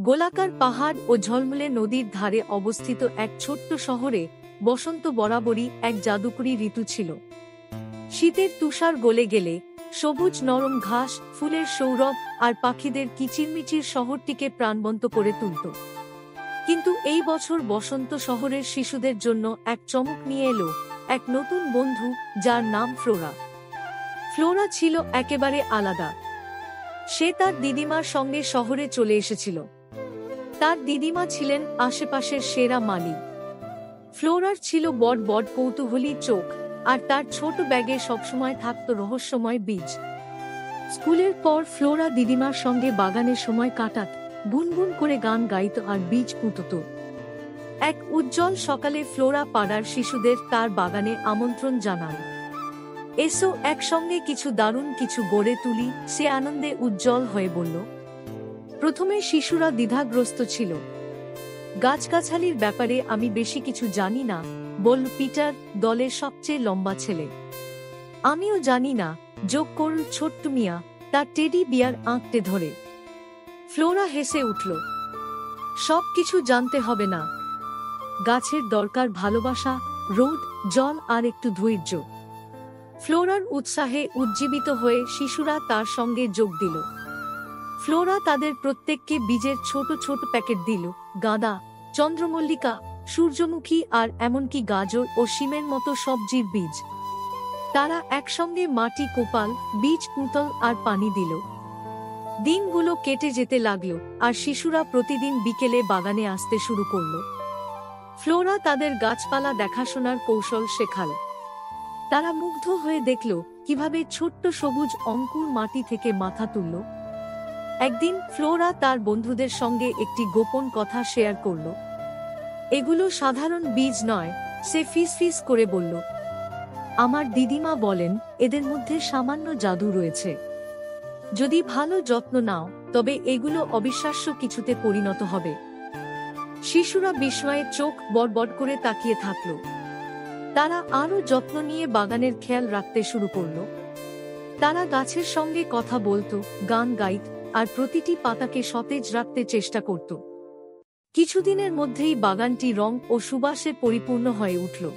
গোলাকার পাহাড় ও ঝলমলে নদীর ধারে অবস্থিত এক ছোট্ট শহরে বসন্ত বরাবরই এক জাদুকরী ঋতু ছিল। শীতের তুষার গলে গেলে সবুজ নরম ঘাস, ফুলের সৌরভ আর পাখিদের কিচিরমিচির শহরটিকে প্রাণবন্ত করে তুলত। কিন্তু এই বছর বসন্ত শহরের শিশুদের জন্য এক চমক নিয়ে এলো, এক নতুন বন্ধু যার নাম ফ্লোরা। ফ্লোরা ছিল একেবারে আলাদা। সে তার দিদিমার সঙ্গে শহরে চলে এসেছিল। তার দিদিমা ছিলেন আশেপাশের সেরা মালি। ফ্লোরার ছিল বড় বড় কৌতূহলী চোখ, আর তার ছোট ব্যাগে সবসময় থাকত রহস্যময় বীজ। স্কুলের পর ফ্লোরা দিদিমার সঙ্গে বাগানের সময় কাটাত, গুনগুন করে গান গাইত আর বীজ পুঁতত। এক উজ্জ্বল সকালে ফ্লোরা পাড়ার শিশুদের তার বাগানে আমন্ত্রণ জানান। এসো, একসঙ্গে কিছু দারুণ কিছু গড়ে তুলি, সে আনন্দে উজ্জ্বল হয়ে বলল। প্রথমে শিশুরা দ্বিধাগ্রস্ত ছিল। গাছগাছালির ব্যাপারে আমি বেশি কিছু জানি না, বলল পিটার, দলের সবচেয়ে লম্বা ছেলে। আমিও জানি না, যোগ করল ছোট্ট মিয়া, তার টেডি বিয়ার আঁকড়ে ধরে। ফ্লোরা হেসে উঠল। সব কিছু জানতে হবে না। গাছের দরকার ভালোবাসা, রোদ, জল আর একটু ধৈর্য। ফ্লোরার উৎসাহে উজ্জীবিত হয়ে শিশুরা তার সঙ্গে যোগ দিল। ফ্লোরা তাদের প্রত্যেককে বীজের ছোট ছোট প্যাকেট দিল, গাঁদা, চন্দ্রমল্লিকা, সূর্যমুখী আর এমনকি গাজর ও শিমের মতো সবজির বীজ। তারা একসঙ্গে মাটি কোপাল, বীজ পুঁতল আর পানি দিল। দিনগুলো কেটে যেতে লাগলো, আর শিশুরা প্রতিদিন বিকেলে বাগানে আসতে শুরু করল। ফ্লোরা তাদের গাছপালা দেখাশোনার কৌশল শেখাল। তারা মুগ্ধ হয়ে দেখল কিভাবে ছোট্ট সবুজ অঙ্কুর মাটি থেকে মাথা তুলল। একদিন ফ্লোরা তার বন্ধুদের সঙ্গে একটি গোপন কথা শেয়ার করল। এগুলো সাধারণ বীজ নয়, সে ফিসফিস করে বলল। আমার দিদিমা বলেন এদের মধ্যে সামান্য জাদু রয়েছে। যদি ভালো যত্ন নাও, তবে এগুলো অবিশ্বাস্য কিছুতে পরিণত হবে। শিশুরা বিস্ময়ে চোখ বড়বড় করে তাকিয়ে থাকল। তারা আরও যত্ন নিয়ে বাগানের খেয়াল রাখতে শুরু করল। তারা গাছের সঙ্গে কথা বলতো, গান গাইত, আর প্রতিটি পাতাকে সতেজ রাখতে চেষ্টা করত। কিছুদিনের মধ্যেই বাগানটি রং ও সুবাসে পরিপূর্ণ হয়ে উঠল।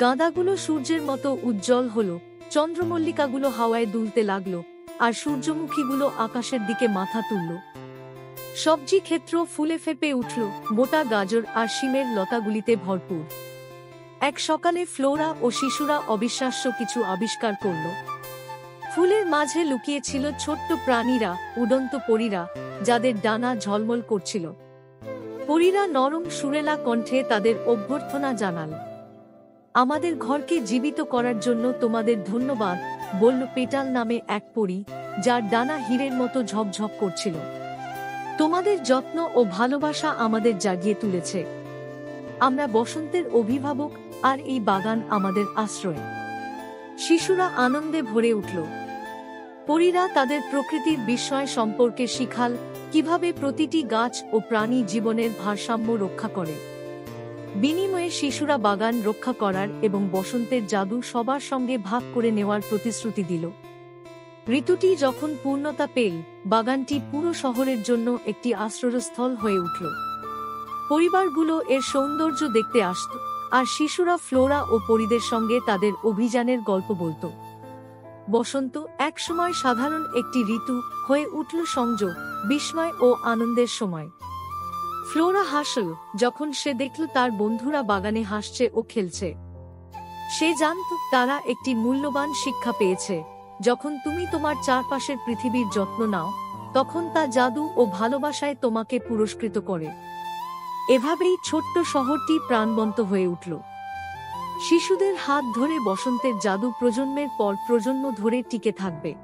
গাঁদাগুলো সূর্যের মতো উজ্জ্বল হল, চন্দ্রমল্লিকাগুলো হাওয়ায় দুলতে লাগলো, আর সূর্যমুখীগুলো আকাশের দিকে মাথা তুলল। সবজি ক্ষেত্র ফুলে ফেপে উঠল, মোটা গাজর আর শিমের লতাগুলিতে ভরপুর। এক সকালে ফ্লোরা ও শিশুরা অবিশ্বাস্য কিছু আবিষ্কার করল। ফুলের মাঝে লুকিয়ে ছিল ছোট্ট প্রাণীরা, উড়ন্ত পরীরা, যাদের ডানা ঝলমল করছিল। পরীরা নরম সুরেলা কণ্ঠে তাদের অভ্যর্থনা জানাল। আমাদের ঘরকে জীবিত করার জন্য তোমাদের ধন্যবাদ, বলল পেটাল নামে এক পরী, যার ডানা হীরের মতো ঝকঝক করছিল। তোমাদের যত্ন ও ভালোবাসা আমাদের জাগিয়ে তুলেছে। আমরা বসন্তের অভিভাবক, আর এই বাগান আমাদের আশ্রয়। শিশুরা আনন্দে ভরে উঠল। পরীরা তাদের প্রকৃতির বিস্ময় সম্পর্কে শিখাল, কিভাবে প্রতিটি গাছ ও প্রাণী জীবনের ভারসাম্য রক্ষা করে। বিনিময়ে শিশুরা বাগান রক্ষা করার এবং বসন্তের জাদু সবার সঙ্গে ভাগ করে নেওয়ার প্রতিশ্রুতি দিল। ঋতুটি যখন পূর্ণতা পেল, বাগানটি পুরো শহরের জন্য একটি আশ্রয়স্থল হয়ে উঠল। পরিবারগুলো এর সৌন্দর্য দেখতে আসত, আর শিশুরা ফ্লোরা ও পরীদের সঙ্গে তাদের অভিযানের গল্প বলত। বসন্ত একসময় সাধারণ একটি ঋতু হয়ে উঠল সংযোগ, বিস্ময় ও আনন্দের সময়। ফ্লোরা হাসল যখন সে দেখল তার বন্ধুরা বাগানে হাসছে ও খেলছে। সে জানত তারা একটি মূল্যবান শিক্ষা পেয়েছে। যখন তুমি তোমার চারপাশের পৃথিবীর যত্ন নাও, তখন তা জাদু ও ভালোবাসায় তোমাকে পুরস্কৃত করে। এভাবেই ছোট্ট শহরটি প্রাণবন্ত হয়ে উঠল। শিশুদের হাত ধরে বসন্তের জাদু প্রজন্মের পর প্রজন্ম ধরে টিকে থাকবে।